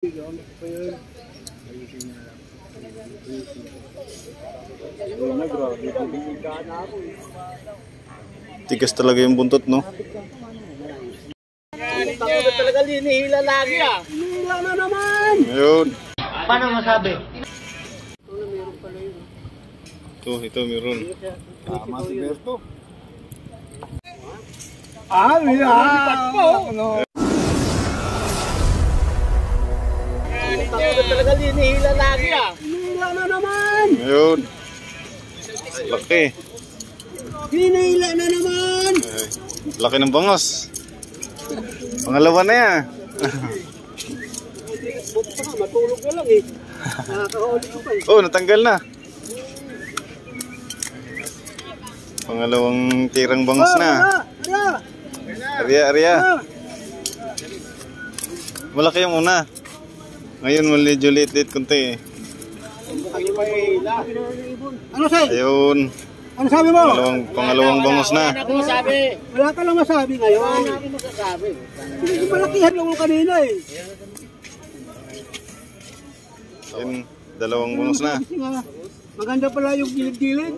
Tigas talaga yung buntot, no? Takot talaga linihila lagi ah. Hinihila na naman. Ayun. Paano masabi? Ito meron. Tama si Berto. Takot talaga linihila lagi ah. Hinihila na naman. Ayun. Laki. Hinihila na naman. Ay, laki ng bangos. Pangalawa na yan. Buti pa nga, matulog na lang eh. Nakakahuli ko pa eh. Oh, natanggal na. Pangalawang tirang bangos na. Arya. Malaki yung una. Ngayon medyo liit konti eh. Ano say? Ayun. Ano sabi mo? Pangalawang bangos na. Wala ka lang masabi ngayon. Wala namin masasabi. Malakihan lang kanina eh. Ayun, dalawang bangos na. Maganda pala yung gilid-gilid.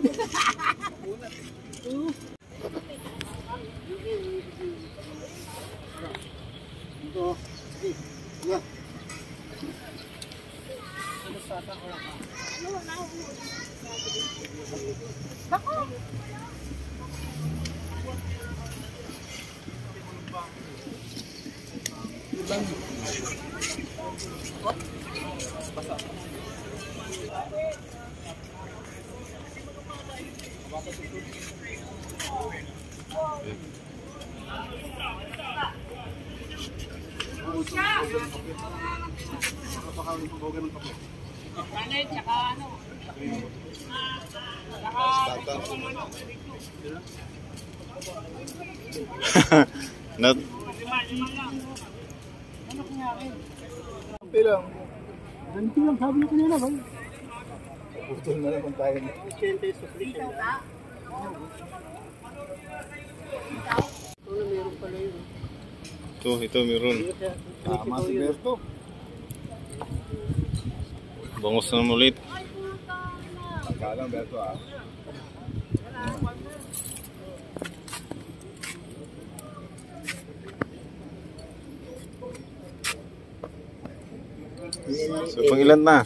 Not. Pilang. Ganti lang sabi niyo kanina ba? Putol na naman tayo. Ito meron. Tama si Berto. Bangos na ulit. Pagkalang Berto ah. So, pang ilan na?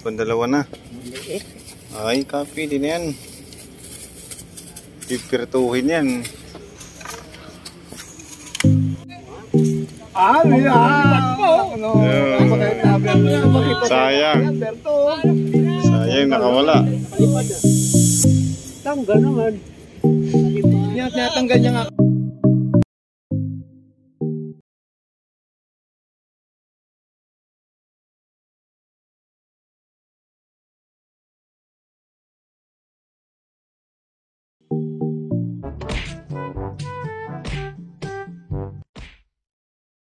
Pandalawa na. Ay, copy din yan. Pipirtuhin yan. Sayang. Sayang, nakawala. Tanggal naman. Tinatanggal niya nga.